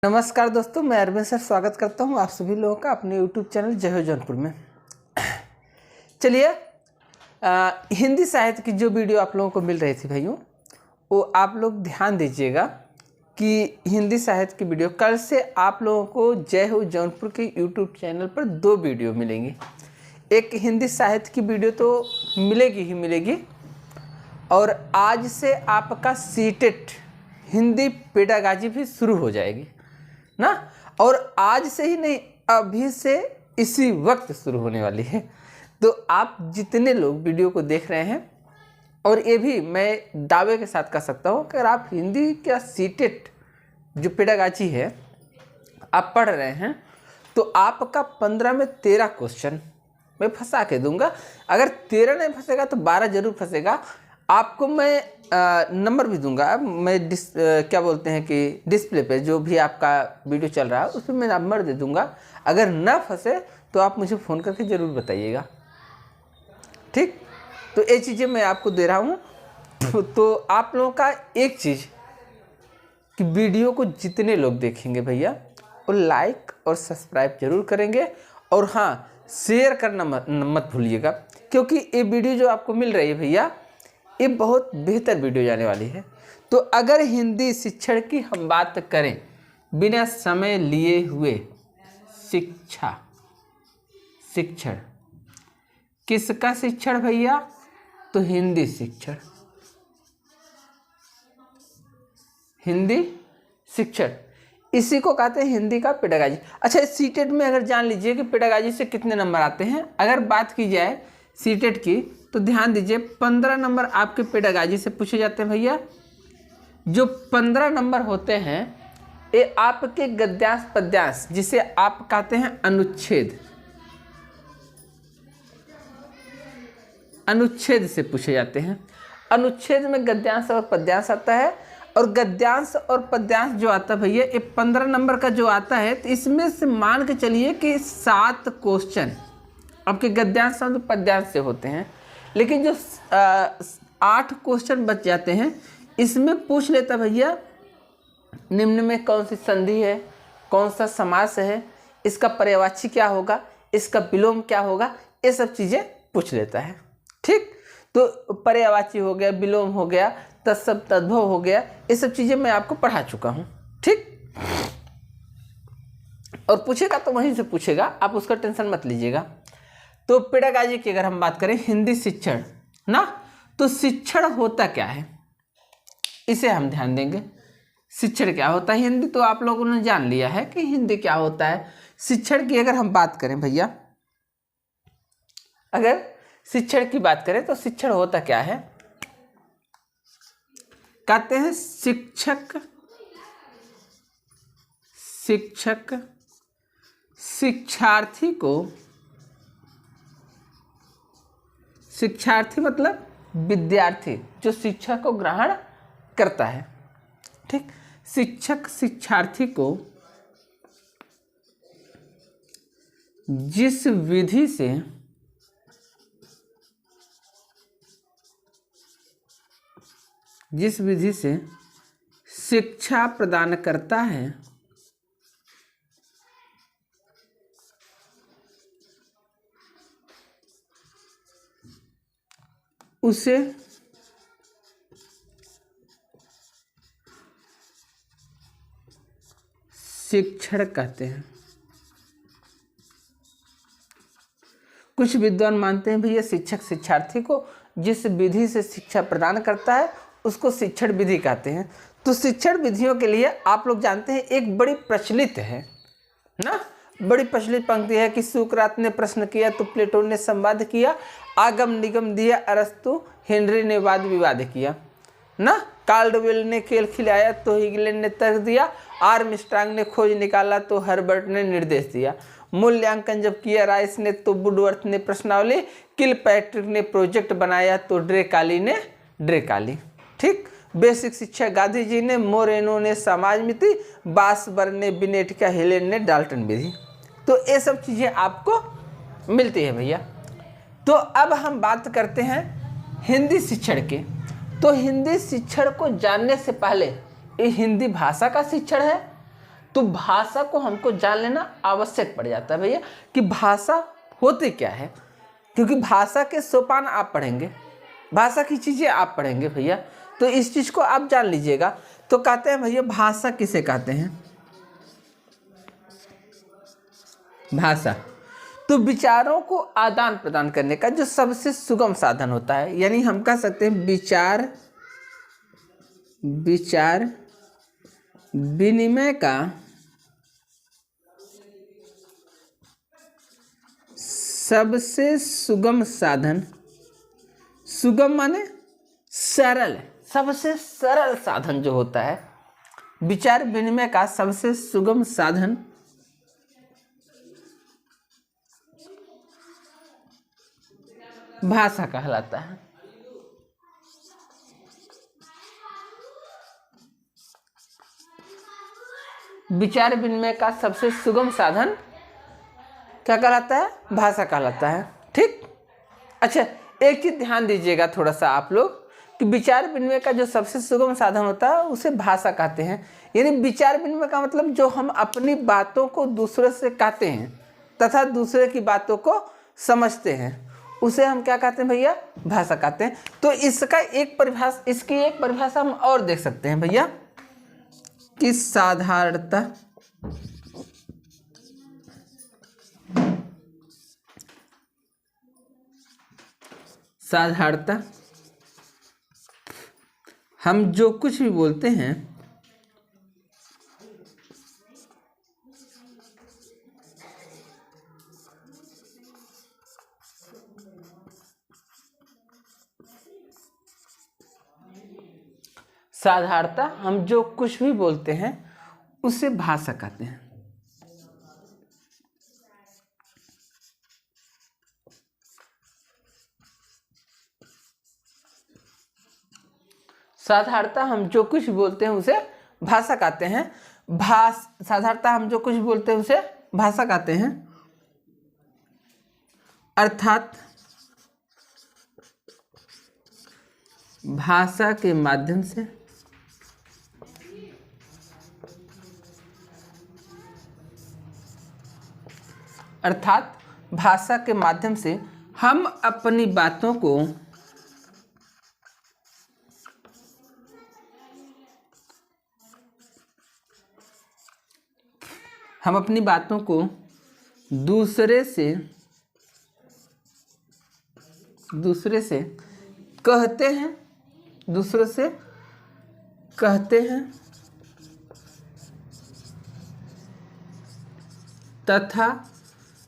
नमस्कार दोस्तों, मैं अरविंद सर स्वागत करता हूं आप सभी लोगों का अपने YouTube चैनल जय हो जौनपुर में। चलिए, हिंदी साहित्य की जो वीडियो आप लोगों को मिल रही थी भाइयों, वो आप लोग ध्यान दीजिएगा कि हिंदी साहित्य की वीडियो कल से आप लोगों को जय हो जौनपुर के YouTube चैनल पर 2 वीडियो मिलेंगी। एक हिंदी साहित्य की वीडियो तो मिलेगी ही मिलेगी, और आज से आपका सीटेट हिंदी पेडागाजी भी शुरू हो जाएगी ना। और आज से ही नहीं, अभी से इसी वक्त शुरू होने वाली है। तो आप जितने लोग वीडियो को देख रहे हैं, और ये भी मैं दावे के साथ कह सकता हूँ कि अगर आप हिंदी का सीटेट जो पेडागाजी है आप पढ़ रहे हैं, तो आपका 15 में 13 क्वेश्चन मैं फंसा के दूंगा। अगर 13 नहीं फंसेगा तो 12 जरूर फंसेगा। आपको मैं नंबर भी दूंगा। मैं क्या बोलते हैं कि डिस्प्ले पे जो भी आपका वीडियो चल रहा है उस पर मैं नंबर दे दूंगा। अगर ना फंसे तो आप मुझे फ़ोन करके ज़रूर बताइएगा, ठीक। तो ये चीज़ें मैं आपको दे रहा हूँ। तो आप लोगों का एक चीज़ कि वीडियो को जितने लोग देखेंगे भैया, वो लाइक और सब्सक्राइब जरूर करेंगे। और हाँ, शेयर करना मत भूलिएगा, क्योंकि ये वीडियो जो आपको मिल रही है भैया, ये बहुत बेहतर वीडियो जाने वाली है। तो अगर हिंदी शिक्षण की हम बात करें, बिना समय लिए हुए शिक्षण किसका शिक्षण भैया? तो हिंदी शिक्षण, हिंदी शिक्षण, इसी को कहते हैं हिंदी का पेडागाजी। अच्छा, सीटेट में अगर जान लीजिए कि पेडागाजी से कितने नंबर आते हैं। अगर बात की जाए सीटेट की, तो ध्यान दीजिए 15 नंबर आपके पेडागाजी से पूछे जाते हैं भैया। जो 15 नंबर होते हैं ये आपके गद्यांश पद्यांश, जिसे आप कहते हैं अनुच्छेद से पूछे जाते हैं। अनुच्छेद में गद्यांश और पद्यांश आता है, और गद्यांश और पद्यांश जो आता है भैया, ये 15 नंबर का जो आता है, तो इसमें से मान के चलिए कि 7 क्वेश्चन आपके गद्यांश और पद्यांश से होते हैं। लेकिन जो 8 क्वेश्चन बच जाते हैं, इसमें पूछ लेता भैया निम्न में कौन सी संधि है, कौन सा समास है, इसका पर्यायवाची क्या होगा, इसका विलोम क्या होगा, ये सब चीज़ें पूछ लेता है, ठीक। तो पर्यायवाची हो गया, विलोम हो गया, तत्सम तद्भव हो गया, ये सब चीज़ें मैं आपको पढ़ा चुका हूँ, ठीक। और पूछेगा तो वहीं से पूछेगा, आप उसका टेंशन मत लीजिएगा। तो पेडागाजी की अगर हम बात करें, हिंदी शिक्षण ना, तो शिक्षण होता क्या है, इसे हम ध्यान देंगे। शिक्षण क्या होता है हिंदी, तो आप लोगों ने जान लिया है कि हिंदी क्या होता है। शिक्षण की अगर हम बात करें भैया, अगर शिक्षण की बात करें तो शिक्षण होता क्या है, कहते हैं शिक्षक शिक्षार्थी मतलब विद्यार्थी जो शिक्षा को ग्रहण करता है, ठीक। शिक्षक शिक्षार्थी को जिस विधि से शिक्षा प्रदान करता है, उसे शिक्षण कहते हैं। कुछ विद्वान मानते हैं भैया शिक्षक शिक्षार्थी को जिस विधि से शिक्षा प्रदान करता है उसको शिक्षण विधि कहते हैं। तो शिक्षण विधियों के लिए आप लोग जानते हैं एक बड़ी प्रचलित है ना, बड़ी प्रचलित पंक्ति है कि सुकरात ने प्रश्न किया तो प्लेटो ने संवाद किया, आगम निगम दिया अरस्तु, हेनरी ने वाद विवाद किया ना, कार्लवेल ने खेल खिलाया तो हिगलिन ने तर्क दिया, आर्मस्ट्रांग ने खोज निकाला तो हर्बर्ट ने निर्देश दिया, मूल्यांकन जब किया राइस ने तो वुडवर्थ ने प्रश्नावली, किलपैट्रिक ने प्रोजेक्ट बनाया तो ड्रेकाली, ठीक। बेसिक शिक्षा गांधी जी ने, मोरेनो ने समाज मिति, बासबर ने बिनेट का, हेलेन ने डाल्टन विधि। तो ये सब चीज़ें आपको मिलती है भैया। तो अब हम बात करते हैं हिंदी शिक्षण की। तो हिंदी शिक्षण को जानने से पहले ये हिंदी भाषा का शिक्षण है तो भाषा को हमको जान लेना आवश्यक पड़ जाता है भैया कि भाषा होती क्या है, क्योंकि भाषा के सोपान आप पढ़ेंगे, भाषा की चीज़ें आप पढ़ेंगे भैया, तो इस चीज़ को आप जान लीजिएगा। तो कहते हैं भैया भाषा किसे कहते हैं? भाषा तो विचारों को आदान प्रदान करने का जो सबसे सुगम साधन होता है, यानी हम कह सकते हैं विचार विनिमय का सबसे सुगम साधन, सुगम माने सरल, सबसे सरल साधन जो होता है, विचार विनिमय का सबसे सुगम साधन भाषा कहलाता है। विचार विनिमय का सबसे सुगम साधन क्या कहलाता है? भाषा कहलाता है। ठीक, अच्छा एक चीज ध्यान दीजिएगा थोड़ा सा आप लोग कि विचार विनिमय का जो सबसे सुगम साधन होता है उसे भाषा कहते हैं। यानी विचार विनिमय का मतलब जो हम अपनी बातों को दूसरे से कहते हैं तथा दूसरे की बातों को समझते हैं, उसे हम क्या कहते हैं भैया? भाषा कहते हैं। तो इसकी एक परिभाषा हम और देख सकते हैं भैया कि साधारणता हम जो कुछ भी बोलते हैं उसे भाषा कहते हैं। साधारणतः हम जो कुछ बोलते हैं उसे भाषा कहते हैं। साधारणतः हम जो कुछ बोलते हैं उसे भाषा कहते हैं, अर्थात भाषा के माध्यम से हम अपनी बातों को दूसरे से कहते हैं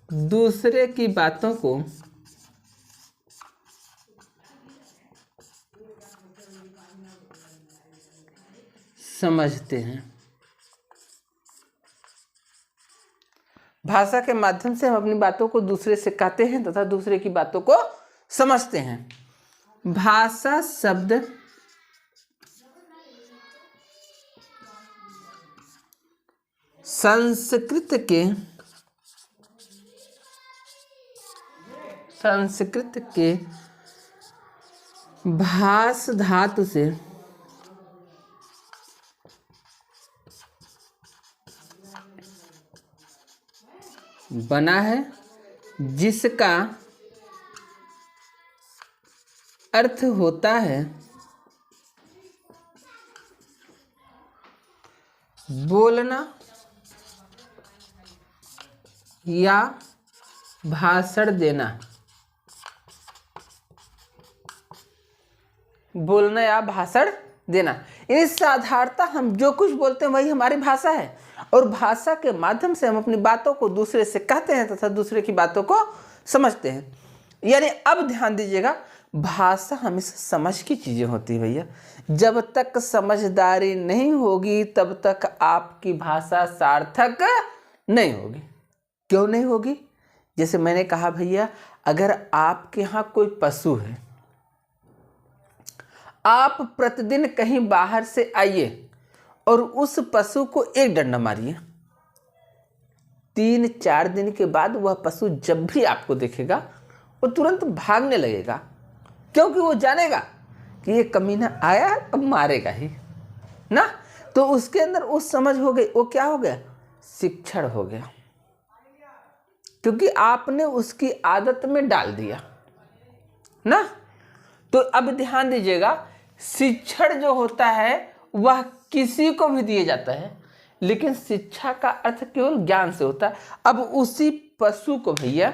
तथा दूसरे की बातों को समझते हैं। भाषा के माध्यम से हम अपनी बातों को दूसरे से कहते हैं तथा दूसरे की बातों को समझते हैं। भाषा शब्द संस्कृत के भाष धातु से बना है, जिसका अर्थ होता है बोलना या भाषण देना। बोलना या भाषण देना, यानी साधारणतः हम जो कुछ बोलते हैं वही हमारी भाषा है, और भाषा के माध्यम से हम अपनी बातों को दूसरे से कहते हैं तथा दूसरे की बातों को समझते हैं। यानी अब ध्यान दीजिएगा, भाषा हमेशा समझ की चीजें होती है भैया। जब तक समझदारी नहीं होगी तब तक आपकी भाषा सार्थक नहीं होगी। क्यों नहीं होगी? जैसे मैंने कहा भैया, अगर आपके यहाँ कोई पशु है, आप प्रतिदिन कहीं बाहर से आइए और उस पशु को एक डंडा मारिए, 3-4 दिन के बाद वह पशु जब भी आपको देखेगा वो तुरंत भागने लगेगा, क्योंकि वो जानेगा कि ये कमीना आया है अब मारेगा ही ना। तो उसके अंदर उस समझ हो गई, वो क्या हो गया, शिक्षण हो गया, क्योंकि आपने उसकी आदत में डाल दिया ना। तो अब ध्यान दीजिएगा, शिक्षण जो होता है वह किसी को भी दिया जाता है, लेकिन शिक्षा का अर्थ केवल ज्ञान से होता है। अब उसी पशु को भैया,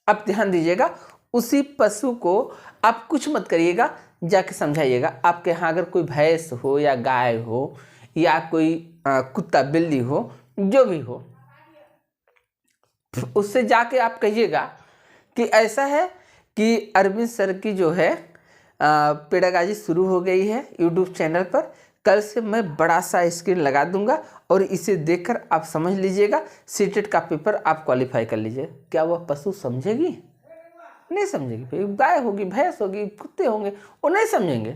अब ध्यान दीजिएगा, उसी पशु को आप कुछ मत करिएगा, जाके समझाइएगा। आपके यहाँ अगर कोई भैंस हो या गाय हो या कोई कुत्ता बिल्ली हो, जो भी हो, उससे जाके आप कहिएगा कि ऐसा है कि अरविंद सर की जो है पेडागॉजी शुरू हो गई है यूट्यूब चैनल पर। कल से मैं बड़ा सा स्क्रीन लगा दूंगा और इसे देखकर आप समझ लीजिएगा, सीटेट का पेपर आप क्वालिफाई कर लीजिए। क्या वह पशु समझेगी? नहीं समझेगी भाई। गाय होगी, भैंस होगी, कुत्ते होंगे, वो नहीं समझेंगे।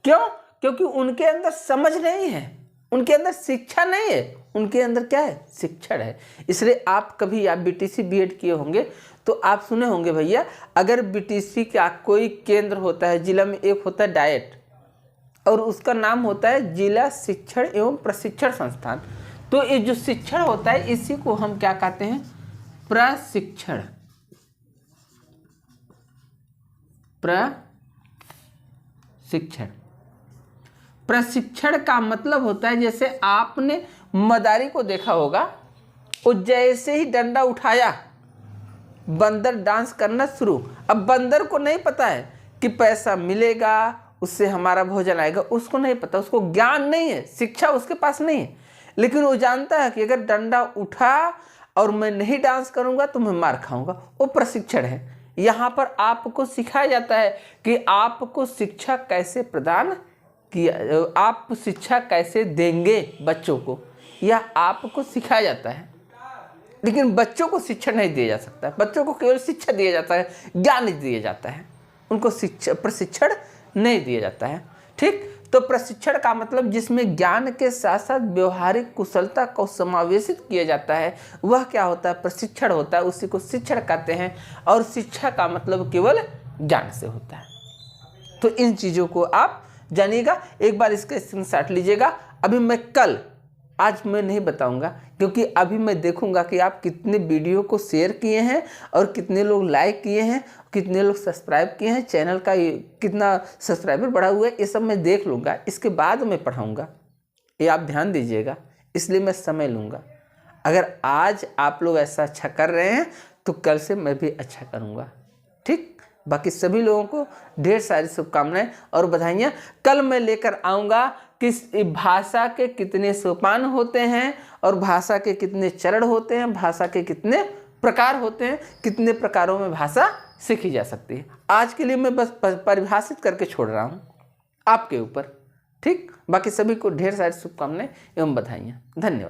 क्यों? क्योंकि उनके अंदर समझ नहीं है, उनके अंदर शिक्षा नहीं है, उनके अंदर क्या है, शिक्षण है। इसलिए आप कभी आप बीटीसी बीएड किए होंगे तो आप सुने होंगे भैया, अगर बीटीसी का कोई केंद्र होता है, जिला में एक होता है डाइट और उसका नाम होता है जिला शिक्षण एवं प्रशिक्षण संस्थान। तो ये जो शिक्षण होता है इसी को हम क्या कहते हैं, प्रशिक्षण। प्रशिक्षण, प्रशिक्षण का मतलब होता है, जैसे आपने मदारी को देखा होगा, वो जैसे ही डंडा उठाया बंदर डांस करना शुरू। अब बंदर को नहीं पता है कि पैसा मिलेगा, उससे हमारा भोजन आएगा, उसको नहीं पता, उसको ज्ञान नहीं है, शिक्षा उसके पास नहीं है, लेकिन वो जानता है कि अगर डंडा उठा और मैं नहीं डांस करूंगा तो मैं मार खाऊंगा। वो प्रशिक्षण है। यहाँ पर आपको सिखाया जाता है कि आपको शिक्षा कैसे प्रदान किया, आप शिक्षा कैसे देंगे बच्चों को, यह आपको सिखाया जाता है। लेकिन बच्चों को शिक्षा नहीं दिया जा सकता है, बच्चों को केवल शिक्षा दिया जाता है, ज्ञान नहीं दिया जाता है, उनको शिक्षा प्रशिक्षण नहीं दिया जाता है। ठीक, तो प्रशिक्षण का मतलब जिसमें ज्ञान के साथ साथ व्यवहारिक कुशलता को समावेशित किया जाता है, वह क्या होता है, प्रशिक्षण होता है। उसी को शिक्षण कहते हैं। और शिक्षा का मतलब केवल ज्ञान से होता है। तो इन चीज़ों को आप जानिएगा। एक बार इसका स्क्रीनशॉट लीजिएगा। अभी मैं कल, आज मैं नहीं बताऊंगा, क्योंकि अभी मैं देखूंगा कि आप कितने वीडियो को शेयर किए हैं और कितने लोग लाइक किए हैं, कितने लोग सब्सक्राइब किए हैं, चैनल का कितना सब्सक्राइबर बढ़ा हुआ है, ये सब मैं देख लूँगा। इसके बाद मैं पढ़ाऊँगा, ये आप ध्यान दीजिएगा। इसलिए मैं समय लूँगा। अगर आज आप लोग ऐसा अच्छा कर रहे हैं तो कल से मैं भी अच्छा करूँगा। ठीक, बाकी सभी लोगों को ढेर सारी शुभकामनाएं और बधाइयाँ। कल मैं लेकर आऊँगा कि भाषा के कितने सोपान होते हैं और भाषा के कितने चरण होते हैं, भाषा के कितने प्रकार होते हैं, कितने प्रकारों में भाषा सीखी जा सकती है। आज के लिए मैं बस परिभाषित करके छोड़ रहा हूँ आपके ऊपर। ठीक, बाकी सभी को ढेर सारी शुभकामनाएं एवं बधाइयाँ। धन्यवाद।